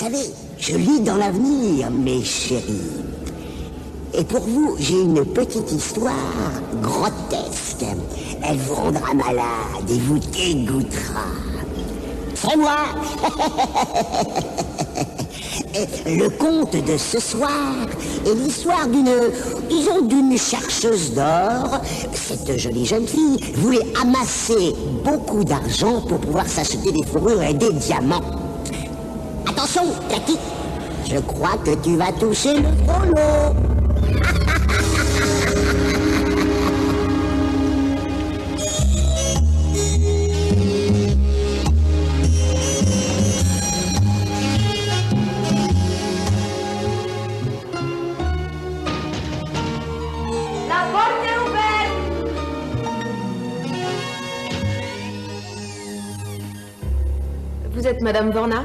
savez, je lis dans l'avenir, mes chéris. Et pour vous, j'ai une petite histoire grotesque. Elle vous rendra malade et vous dégoûtera. C'est moi. Le conte de ce soir est l'histoire d'une chercheuse d'or. Cette jolie jeune fille voulait amasser beaucoup d'argent pour pouvoir s'acheter des fourrures et des diamants. Attention, Cathy, je crois que tu vas toucher le gros lot. Vous êtes Madame Vorna?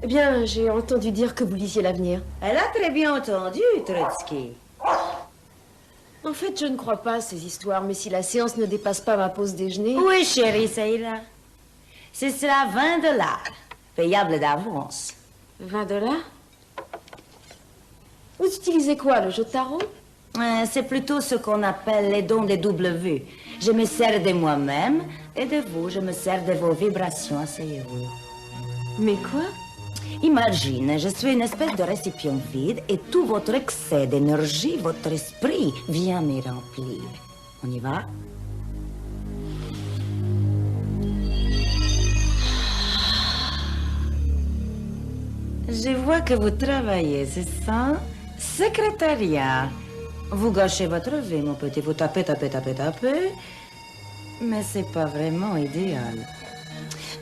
Eh bien, j'ai entendu dire que vous lisiez l'avenir. Elle a très bien entendu, Trotsky. En fait, je ne crois pas à ces histoires, mais si la séance ne dépasse pas ma pause déjeuner... Oui, chérie, ça ira. Ce sera 20 $, payable d'avance. 20 $? Vous utilisez quoi, le jeu de tarot? C'est plutôt ce qu'on appelle les dons des doubles vues. Je me sers de moi-même et de vous, je me sers de vos vibrations, asseyez-vous. Mais quoi? Imagine, je suis une espèce de récipient vide et tout votre excès d'énergie, votre esprit vient me remplir. On y va? Je vois que vous travaillez, c'est ça? Secrétariat. Vous gâchez votre vie, mon petit. Vous tapez. Mais c'est pas vraiment idéal.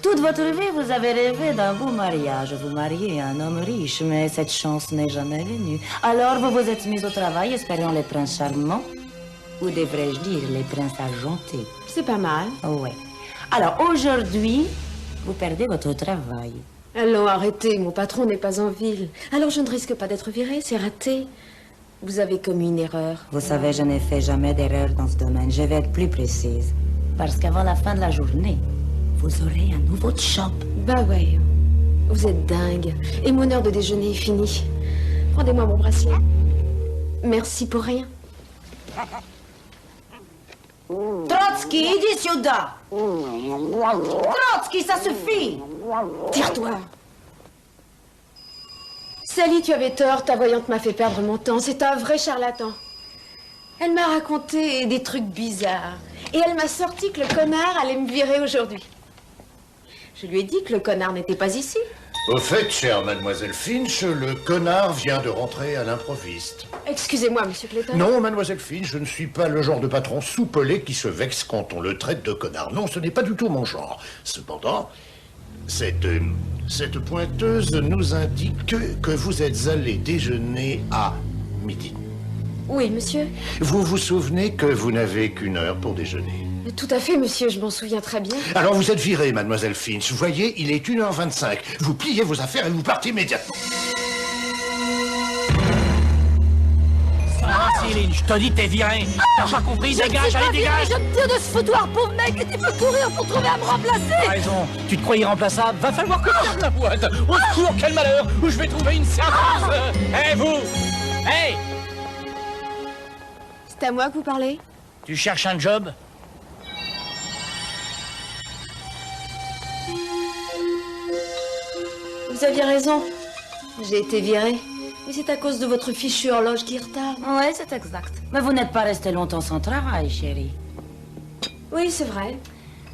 Toute votre vie, vous avez rêvé d'un beau mariage. Vous mariez un homme riche, mais cette chance n'est jamais venue. Alors, vous vous êtes mis au travail espérant les princes charmants. Ou devrais-je dire les princes argentés? C'est pas mal. Oh, ouais. Alors, aujourd'hui, vous perdez votre travail. Allons, arrêtez, mon patron n'est pas en ville. Alors je ne risque pas d'être virée, c'est raté. Vous avez commis une erreur. Vous savez, je n'ai fait jamais d'erreur dans ce domaine. Je vais être plus précise. Parce qu'avant la fin de la journée, vous aurez un nouveau job. Bah ouais, vous êtes dingue. Et mon heure de déjeuner est finie. Rendez-moi mon bracelet. Merci pour rien. Trotsky, iди сюда! Trotsky, ça suffit! Tire-toi. Sally, tu avais tort, ta voyante m'a fait perdre mon temps. C'est un vrai charlatan. Elle m'a raconté des trucs bizarres. Et elle m'a sorti que le connard allait me virer aujourd'hui. Je lui ai dit que le connard n'était pas ici. Au fait, chère mademoiselle Finch, le connard vient de rentrer à l'improviste. Excusez-moi, monsieur Clayton. Non, mademoiselle Finch, je ne suis pas le genre de patron soupolé qui se vexe quand on le traite de connard. Non, ce n'est pas du tout mon genre. Cependant, cette pointeuse nous indique que vous êtes allé déjeuner à midi. Oui, monsieur. Vous vous souvenez que vous n'avez qu'une heure pour déjeuner? Tout à fait, monsieur, je m'en souviens très bien. Alors vous êtes viré, mademoiselle Finch. Vous voyez, il est 1h25. Vous pliez vos affaires et vous partez immédiatement. Céline, je te dis t'es viré. T'as pas compris? Dégage, allez, dégage. Je me tire de ce foutoir, pauvre mec, et tu peux courir pour trouver à me remplacer. T'as raison. Tu te crois irremplaçable? Va falloir que je ferme la boîte. Au secours, quel malheur. Où je vais trouver une servante? Hé, vous! Hey! C'est à moi que vous parlez? Tu cherches un job? Vous aviez raison. J'ai été virée. Mais c'est à cause de votre fichue horloge qui retarde. Oui, c'est exact. Mais vous n'êtes pas resté longtemps sans travail, chérie. Oui, c'est vrai.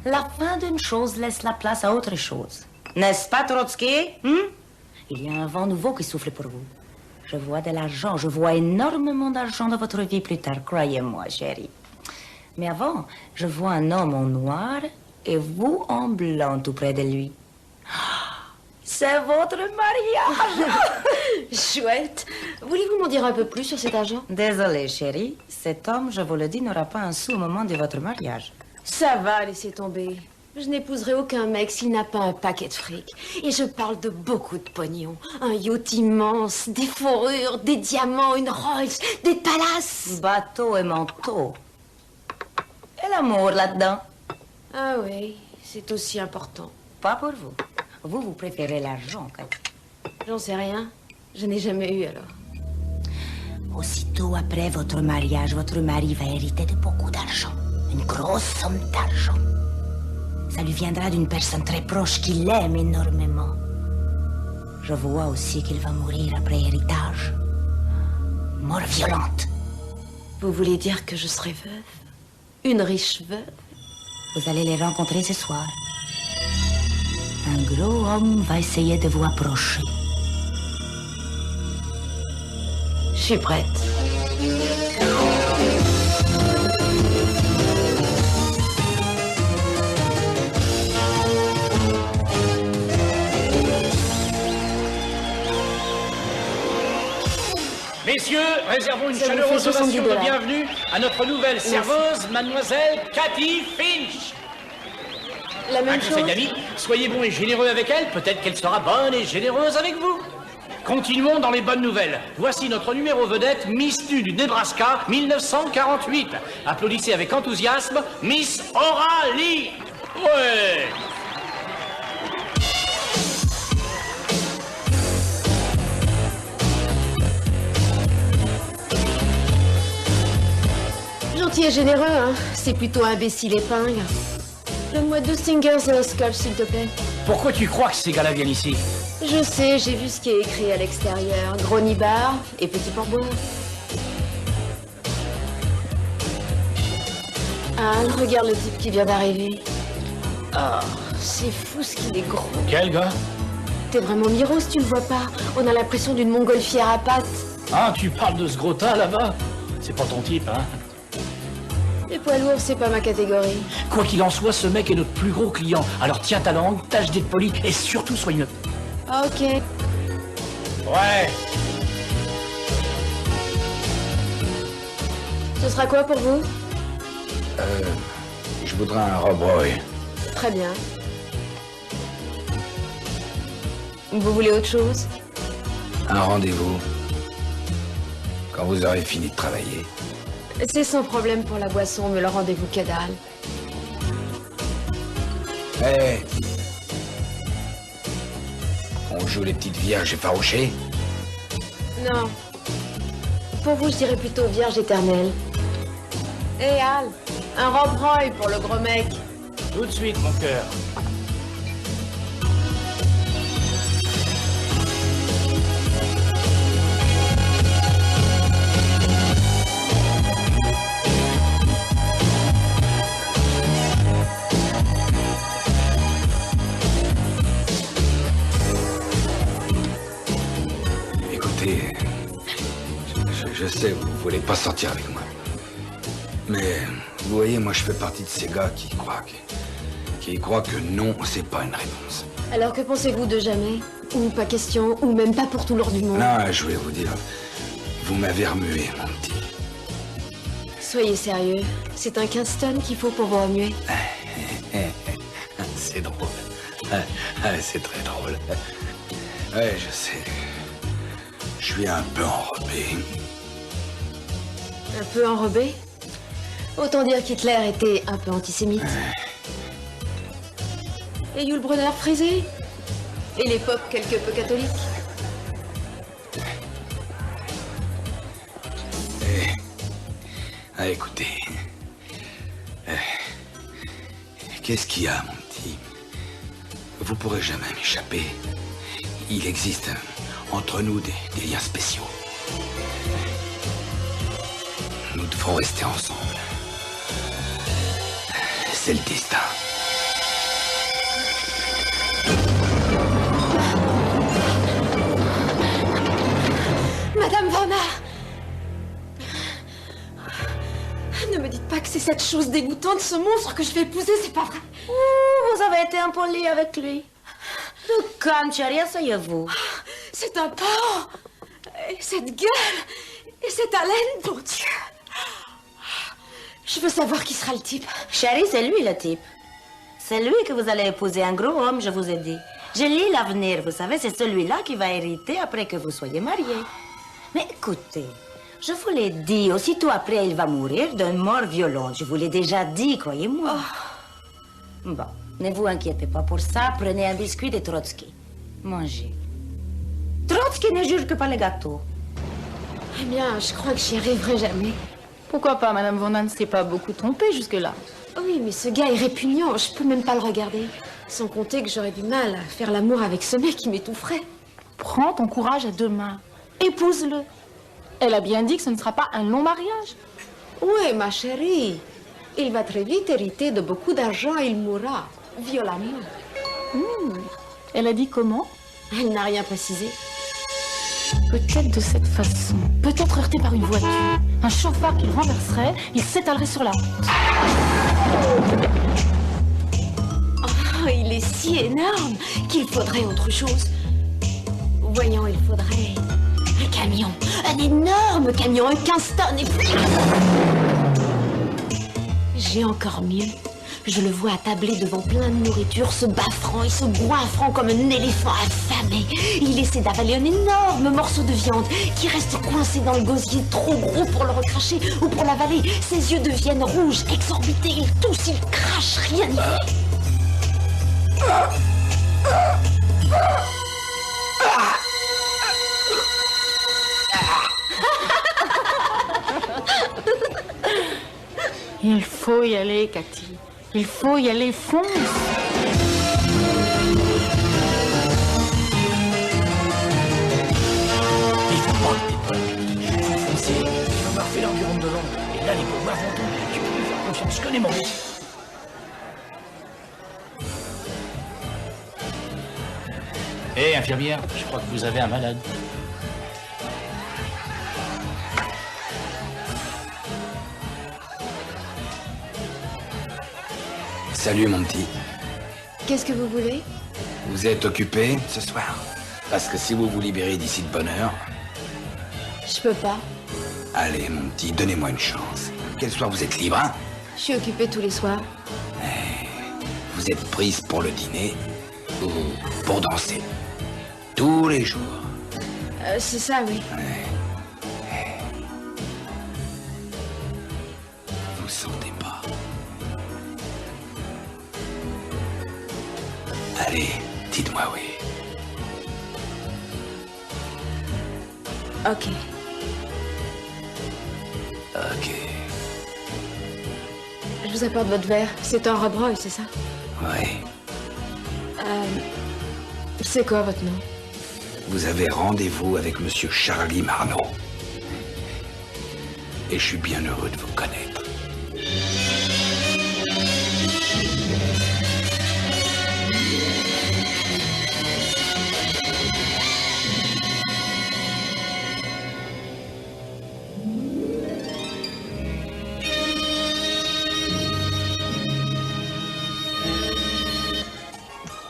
La fin d'une chose laisse la place à autre chose. N'est-ce pas, Trotsky? Il y a un vent nouveau qui souffle pour vous. Je vois de l'argent, je vois énormément d'argent dans votre vie plus tard, croyez-moi, chérie. Mais avant, je vois un homme en noir et vous en blanc tout près de lui. C'est votre mariage! Chouette. Voulez-vous m'en dire un peu plus sur cet argent? Désolée, chérie. Cet homme, je vous le dis, n'aura pas un sou au moment de votre mariage. Ça va, laissez tomber. Je n'épouserai aucun mec s'il n'a pas un paquet de fric. Et je parle de beaucoup de pognon. Un yacht immense, des fourrures, des diamants, une Rolls, des palaces. Bateau et manteau. Et l'amour là-dedans? Ah oui, c'est aussi important. Pas pour vous. Vous préférez l'argent, J'en sais rien. Je n'ai jamais eu, alors. Aussitôt après votre mariage, votre mari va hériter de beaucoup d'argent. Une grosse somme d'argent. Ça lui viendra d'une personne très proche qui l'aime énormément. Je vois aussi qu'il va mourir après héritage. Mort violente. Vous voulez dire que je serai veuve? Une riche veuve? Vous allez les rencontrer ce soir. Un gros homme va essayer de vous approcher. Je suis prête. Messieurs, réservons une Ça vous chaleureuse fait 70 ovation de $. bienvenue à notre nouvelle serveuse, mademoiselle Cathy Finch. La Un même conseil chose? d'amis, soyez bons et généreux avec elle, peut-être qu'elle sera bonne et généreuse avec vous. Continuons dans les bonnes nouvelles. Voici notre numéro vedette, Miss Nu du Nebraska, 1948. Applaudissez avec enthousiasme, Miss Aura Lee. Ouais. Gentil et généreux, hein. C'est plutôt imbécile et pingre. Donne-moi 2 stingers et un scotch, s'il te plaît. Pourquoi tu crois que ces gars-là viennent ici? Je sais, j'ai vu ce qui est écrit à l'extérieur. Gros bar et petit pourboire. Ah, regarde le type qui vient d'arriver. Oh, c'est fou ce qu'il est gros. Quel gars? T'es vraiment miro si tu le vois pas. On a l'impression d'une montgolfière à pattes. Ah, tu parles de ce gros tas là-bas? C'est pas ton type, hein? Les poids lourds, c'est pas ma catégorie. Quoi qu'il en soit, ce mec est notre plus gros client. Alors tiens ta langue, tâche d'être poli et surtout sois une... Ok. Ouais. Ce sera quoi pour vous? Je voudrais un Rob Roy. Très bien. Vous voulez autre chose? Un rendez-vous. Quand vous aurez fini de travailler. C'est sans problème pour la boisson, mais le rendez-vous que dalle. Hé On joue les petites vierges effarouchées? Non. Pour vous, je dirais plutôt vierge éternelle. Hé Al, un Rob Roy pour le gros mec. Tout de suite, mon cœur. Écoutez, je sais, vous voulez pas sortir avec moi. Mais, vous voyez, moi je fais partie de ces gars qui croient que non, c'est pas une réponse. Alors que pensez-vous de jamais? Ou pas question, ou même pas pour tout l'or du monde? Non, je voulais vous dire, vous m'avez remué, mon petit. Soyez sérieux, c'est un Kingston qu'il faut pour vous remuer. C'est drôle. C'est très drôle. Ouais, je sais. Je suis un peu enrobé. Un peu enrobé? Autant dire qu'Hitler était un peu antisémite. Et Yul Brynner frisé? Et les popes quelque peu catholiques? Écoutez. Qu'est-ce qu'il y a, mon petit? Vous pourrez jamais m'échapper. Il existe entre nous des liens spéciaux. Nous devons rester ensemble. C'est le destin. Madame Warner! Ne me dites pas que c'est cette chose dégoûtante, ce monstre que je vais épouser, c'est pas vrai. Ouh, vous avez été impoli avec lui. Tout calme, chérie, asseyez-vous. C'est un porc! Et cette gueule! Et cette haleine, mon Dieu! Je veux savoir qui sera le type. Chérie, c'est lui le type. C'est lui que vous allez épouser, un gros homme, je vous ai dit. Je lis l'avenir, vous savez, c'est celui-là qui va hériter après que vous soyez mariés. Mais écoutez, je vous l'ai dit, aussitôt après, il va mourir d'une mort violente. Je vous l'ai déjà dit, croyez-moi. Bon, Ne vous inquiétez pas pour ça, prenez un biscuit de Trotsky. Mangez. Trotsky ne jure que par les gâteaux. Eh bien, je crois que j'y arriverai jamais. Pourquoi pas, Madame Vernon s'est pas beaucoup trompée jusque-là. Oui, mais ce gars est répugnant, je peux même pas le regarder. Sans compter que j'aurais du mal à faire l'amour avec ce mec qui m'étoufferait. Prends ton courage à deux mains. Épouse-le. Elle a bien dit que ce ne sera pas un long mariage. Oui, ma chérie. Il va très vite hériter de beaucoup d'argent et il mourra violemment. Elle a dit comment? Elle n'a rien précisé. Peut-être de cette façon. Peut-être heurté par une voiture. Un chauffard qu'il renverserait, il s'étalerait sur la route. Oh, il est si énorme qu'il faudrait autre chose. Voyons, il faudrait un camion. Un énorme camion, un 15 tonnes et puis... J'ai encore mieux. Je le vois attablé devant plein de nourriture, se baffrant et se goinfrant comme un éléphant affamé. Il essaie d'avaler un énorme morceau de viande qui reste coincé dans le gosier, trop gros pour le recracher ou pour l'avaler. Ses yeux deviennent rouges, exorbités, il tousse, il crache, rien n'y fait. Il faut y aller, Cathy. Il faut y aller, fonce. Il faut prendre des peurs. Il faut foncer. Il va m'avoir fait l'environ devant. Et là, les pouvoirs vont tomber. Tu peux lui faire confiance. Je connais mon métier. Hé, infirmière, je crois que vous avez un malade. Salut, mon petit. Qu'est-ce que vous voulez? Vous êtes occupé ce soir? Parce que si vous vous libérez d'ici de bonne heure... Je peux pas. Allez, mon petit, donnez-moi une chance. Quel soir vous êtes libre, hein? Je suis occupée tous les soirs. Vous êtes prise pour le dîner ou pour danser? Tous les jours. C'est ça, oui. Vous sentez pas? Allez, dites-moi oui. Ok. Ok. Je vous apporte votre verre. C'est un Robreuil, c'est ça? Oui. C'est quoi votre nom? Vous avez rendez-vous avec Monsieur Charlie Marneau. Et je suis bien heureux de vous connaître.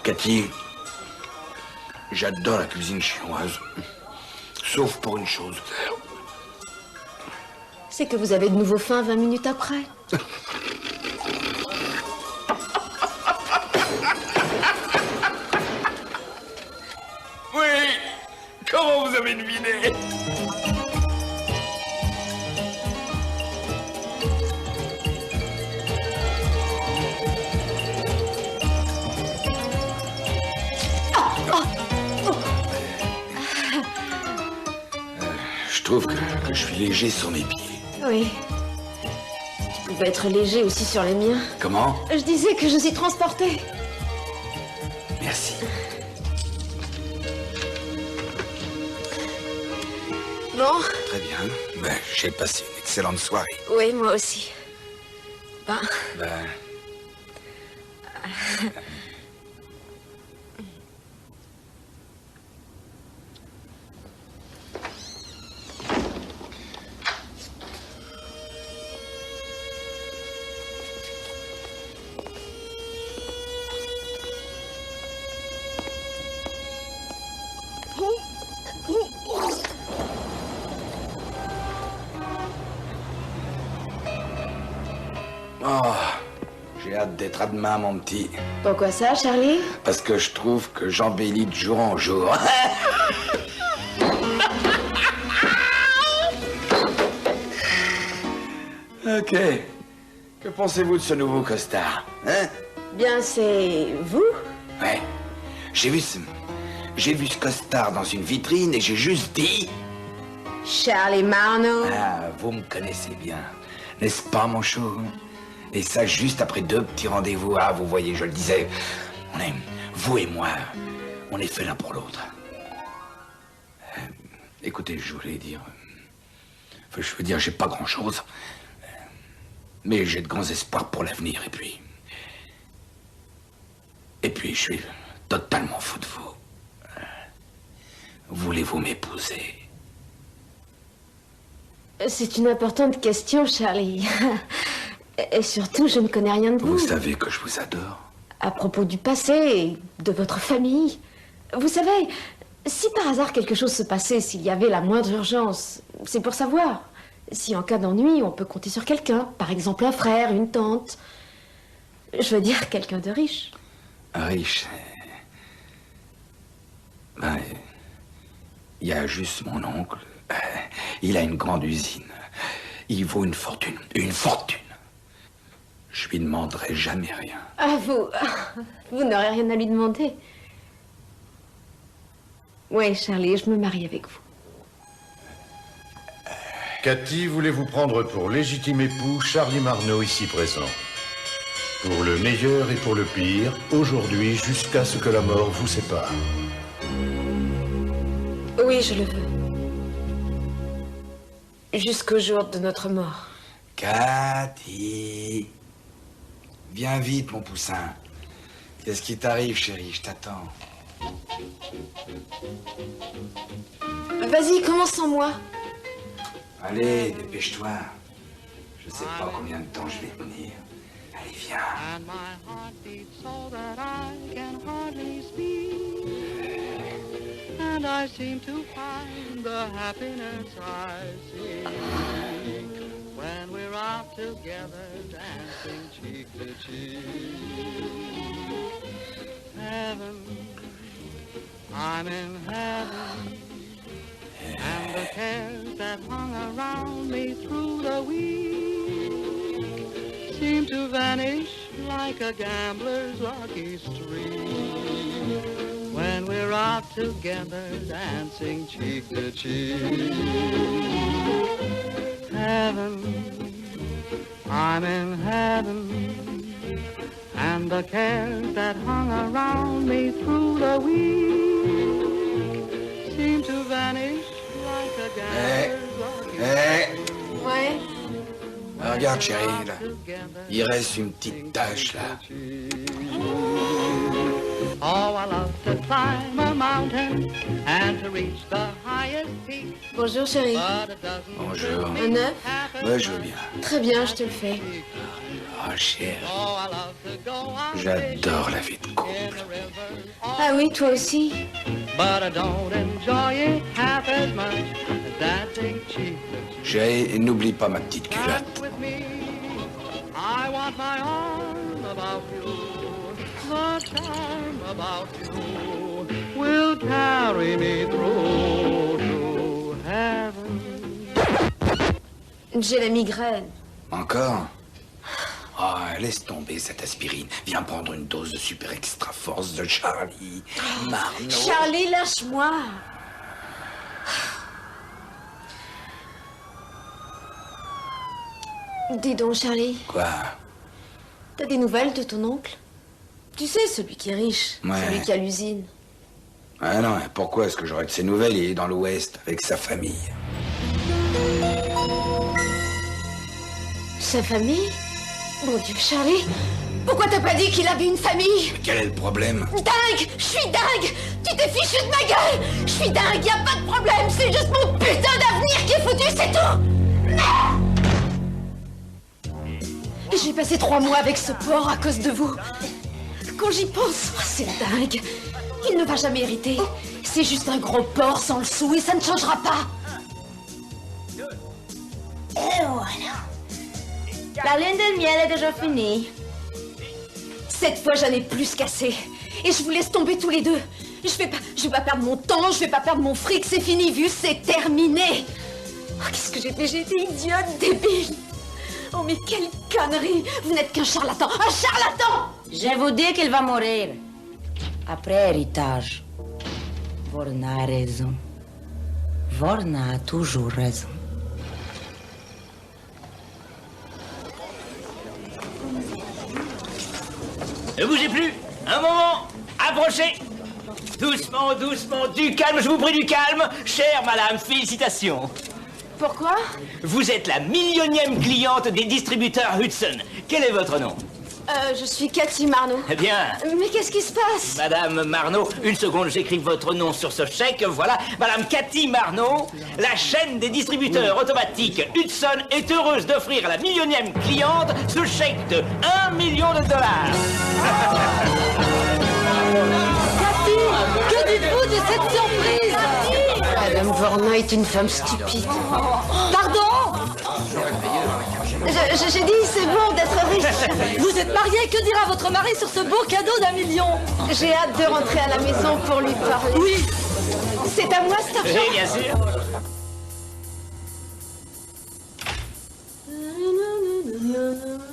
Cathy, j'adore la cuisine chinoise. Sauf pour une chose. C'est que vous avez de nouveau faim 20 minutes après. Oui, comment vous avez deviné? Je trouve que je suis léger sur mes pieds. Oui. Tu pouvais être léger aussi sur les miens. Comment? Je disais que je suis transportée. Merci. Bon, Très bien. Ben, j'ai passé une excellente soirée. oui, moi aussi. Ben, Ben... Oh, j'ai hâte d'être à demain, mon petit. pourquoi ça, Charlie? Parce que je trouve que j'embellis de jour en jour. Ok. Que pensez-vous de ce nouveau costard, hein? Bien, c'est vous? Ouais. J'ai vu ce costard dans une vitrine et j'ai juste dit... Charlie Marno. Ah, vous me connaissez bien, n'est-ce pas, mon chou? Et ça, juste après 2 petits rendez-vous. Ah, vous voyez, je le disais, vous et moi, on est fait l'un pour l'autre. Écoutez, je voulais dire... Enfin, je veux dire, j'ai pas grand-chose. Mais j'ai de grands espoirs pour l'avenir, Et puis, je suis totalement fou de vous. Voulez-vous m'épouser? C'est une importante question, Charlie. Et surtout, je ne connais rien de vous. Vous savez que je vous adore. À propos du passé et de votre famille. Vous savez, si par hasard quelque chose se passait, s'il y avait la moindre urgence, c'est pour savoir. Si en cas d'ennui, on peut compter sur quelqu'un. Par exemple, un frère, une tante. Je veux dire, quelqu'un de riche. Riche? Ben, il y a juste mon oncle. Il a une grande usine. Il vaut une fortune. Une fortune. Je lui demanderai jamais rien. Ah, vous n'aurez rien à lui demander. Oui, Charlie, je me marie avec vous. Cathy, voulez-vous prendre pour légitime époux Charlie Marno ici présent? Pour le meilleur et pour le pire, aujourd'hui, jusqu'à ce que la mort vous sépare. Oui, je le veux. Jusqu'au jour de notre mort. Cathy, viens vite, mon poussin. Qu'est-ce qui t'arrive, chérie? Je t'attends. Vas-y, commence sans moi. Allez, dépêche-toi. Je sais pas combien de temps je vais tenir. Allez, viens. And my heart beats so that I can hardly speak. And I seem to find the happiness I seek when we're out together dancing cheek to cheek. Heaven, I'm in heaven. And the cares that hung around me through the week seem to vanish like a gambler's lucky streak when we're out together dancing cheek to cheek. Heaven, I'm in heaven. And the cares that hung around me through the week seem to vanish like a gambler's lucky streak. Ouais. Regarde, chérie, là. Il reste une petite tache, là. Oh, I love to climb a mountain and to reach the highest peak. Bonjour, chérie. But it doesn't Bonjour. Un œuf? Ouais, je veux bien. Très bien, je te le fais. Oh, chérie, Oh, I love to go on j'adore la vie de in couple. the river. Ah oui, toi aussi. But I don't enjoy it half as much as dancing cheek to cheek. Chérie, n'oublie pas ma petite Dance culotte. with me. I want my arm about you. The charm about you will carry me through to heaven. J'ai la migraine. Encore? Oh, laisse tomber cette aspirine. Viens prendre une dose de super extra force de Charlie Marno. Charlie, lâche-moi. Dis donc, Charlie, Quoi? t'as des nouvelles de ton oncle? Tu sais, celui qui est riche, Ouais. celui qui a l'usine. Ah non, pourquoi est-ce que j'aurais de ces nouvelles? Il est dans l'Ouest avec sa famille. Sa famille? Mon Dieu, Charlie, pourquoi t'as pas dit qu'il avait une famille? Mais quel est le problème? Dingue! Je suis dingue! Tu t'es fichu de ma gueule! Je suis dingue, y a pas de problème, c'est juste mon putain d'avenir qui est foutu, c'est tout! Merde! J'ai passé 3 mois avec ce porc à cause de vous. Quand j'y pense, oh, c'est dingue. Il ne va jamais hériter. C'est juste un gros porc sans le sou et ça ne changera pas. Et voilà. La lune de miel est déjà finie. Cette fois, j'en ai plus qu'assez. Et je vous laisse tomber tous les deux. Je vais pas perdre mon temps, je vais pas perdre mon fric, c'est fini, vu, c'est terminé. Oh, qu'est-ce que j'ai fait? J'ai été idiote, débile. Oh, mais quelle connerie. Vous n'êtes qu'un charlatan, un charlatan. Je vous dis qu'il va mourir. Après héritage. Vorna a raison. Vorna a toujours raison. Ne bougez plus. Un moment. Approchez. Doucement, doucement, du calme, je vous prie du calme. Chère madame, félicitations. Pourquoi? Vous êtes la millionième cliente des distributeurs Hudson. Quel est votre nom? Je suis Cathy Marneau. Eh bien... Mais qu'est-ce qui se passe? Madame Marneau, une seconde, j'écris votre nom sur ce chèque, voilà. Madame Cathy Marneau, la chaîne des distributeurs automatiques Hudson est heureuse d'offrir à la millionième cliente ce chèque de $1 million. Cathy, que dites-vous de cette surprise? Madame Vorna est une femme stupide. Pardon? J'ai dit, c'est bon d'être riche. Vous êtes mariée, que dira votre mari sur ce beau cadeau d'1 million? J'ai hâte de rentrer à la maison pour lui parler. Oui. C'est à moi cet argent? Oui, bien sûr.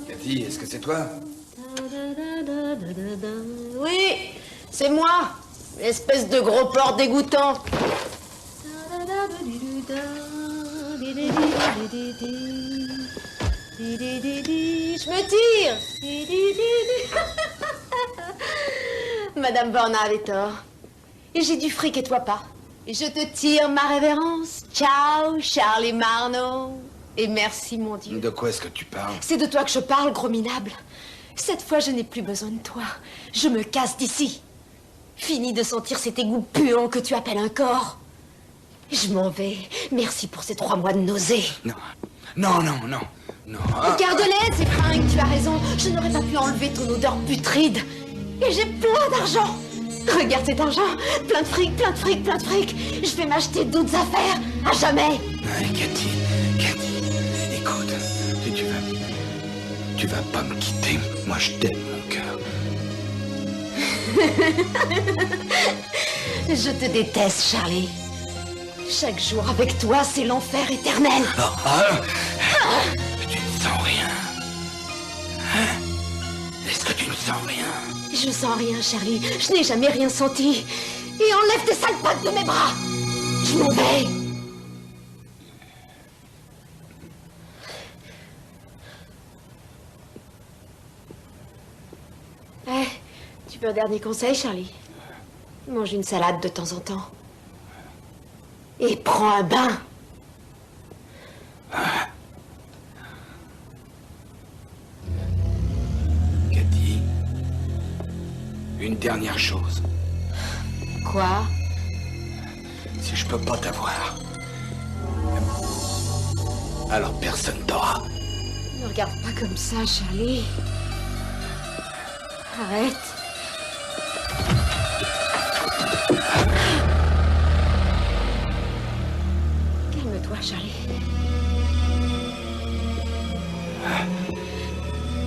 Cathy, est-ce que c'est toi? Oui, c'est moi. Espèce de gros porc dégoûtant. Je me tire. Madame Vorna avait tort. Et j'ai du fric et toi pas. Et je te tire ma révérence. Ciao, Charlie Marneau. Et merci, mon Dieu. De quoi est-ce que tu parles? C'est de toi que je parle, gros minable. Cette fois, je n'ai plus besoin de toi. Je me casse d'ici. Fini de sentir cet égout puant que tu appelles un corps. Je m'en vais. Merci pour ces 3 mois de nausée. Non, non, non, non, non. Garde-les, ces fringues, tu as raison. Je n'aurais pas pu enlever ton odeur putride. Et j'ai plein d'argent. Regarde cet argent. Plein de fric, plein de fric, plein de fric. Je vais m'acheter d'autres affaires. À jamais. Cathy, écoute, si tu vas pas me quitter. Moi, je t'aime, mon cœur. Je te déteste, Charlie. Chaque jour avec toi, c'est l'enfer éternel. Tu ne sens rien. Hein? Est-ce que tu ne sens rien? Je sens rien, Charlie. Je n'ai jamais rien senti. Et enlève tes sales pattes de mes bras. Je m'en vais. Tu veux un dernier conseil, Charlie? Mange une salade de temps en temps. Et prends un bain. Cathy, une dernière chose. Quoi? Si je peux pas t'avoir, alors personne t'aura. Ne regarde pas comme ça, Charlie. Arrête. Calme-toi, Charlie.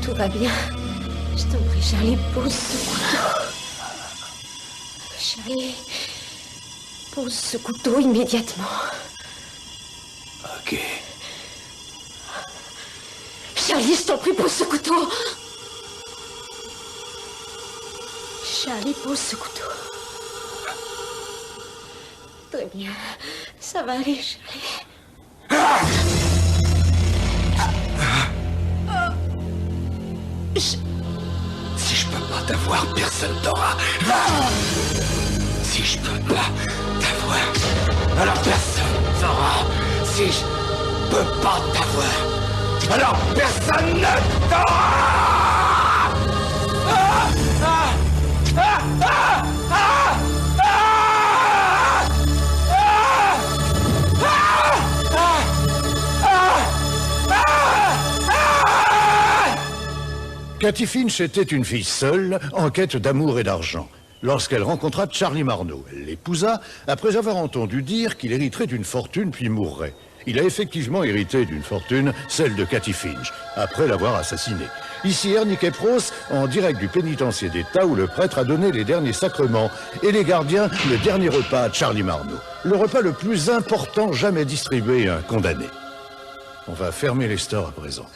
Tout va bien. Je t'en prie, Charlie, pose ce couteau. Charlie, pose ce couteau immédiatement. Ok. Charlie, je t'en prie, pose ce couteau. Charlie, pose ce couteau. Très bien. Ça va aller, Charlie. Si je peux pas t'avoir, personne t'aura. Si je peux pas t'avoir, alors personne t'aura. Si je peux pas t'avoir, alors personne ne t'aura. Cathy Finch était une fille seule, en quête d'amour et d'argent. Lorsqu'elle rencontra Charlie Marneau, elle l'épousa après avoir entendu dire qu'il hériterait d'une fortune puis mourrait. Il a effectivement hérité d'une fortune, celle de Cathy Finch, après l'avoir assassinée. Ici Ernie Kepros, en direct du pénitencier d'État où le prêtre a donné les derniers sacrements et les gardiens le dernier repas à Charlie Marneau. Le repas le plus important jamais distribué à un condamné. On va fermer les stores à présent.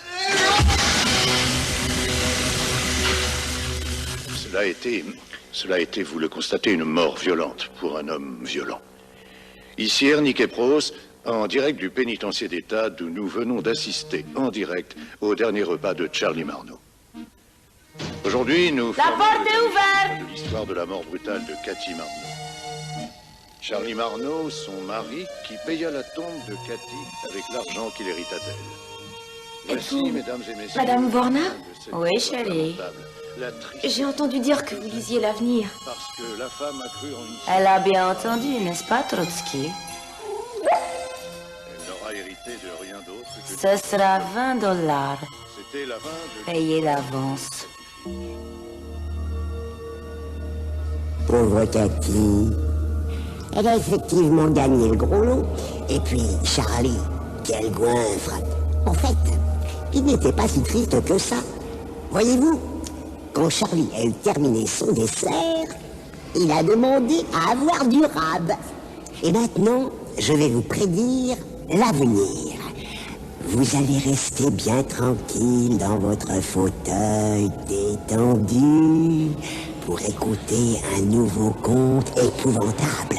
Cela a été, vous le constatez, une mort violente pour un homme violent. Ici Ernie Kepros, en direct du pénitencier d'État d'où nous venons d'assister en direct au dernier repas de Charlie Marno. Aujourd'hui, nous La porte est ouverte! de l'histoire de la mort brutale de Cathy Marno. Charlie Marno, son mari, qui paya la tombe de Cathy avec l'argent qu'il hérita d'elle. Voici, mesdames et messieurs, Madame Warner? de cette Oui, histoire chérie. lamentable. La triste J'ai entendu dire que vous lisiez l'avenir. parce que la femme a cru en une... Elle a bien entendu, n'est-ce pas, Trotsky? Elle n'aura hérité de rien d'autre que... Ce sera $20. C'était la fin de... Payez d'avance. Pauvre Cathy. Elle a effectivement gagné le gros lot. Et puis, Charlie, quel goinfre. En fait, il n'était pas si triste que ça. Voyez-vous, quand Charlie a eu terminé son dessert, il a demandé à avoir du rab. Et maintenant, je vais vous prédire l'avenir. Vous allez rester bien tranquille dans votre fauteuil détendu pour écouter un nouveau conte épouvantable.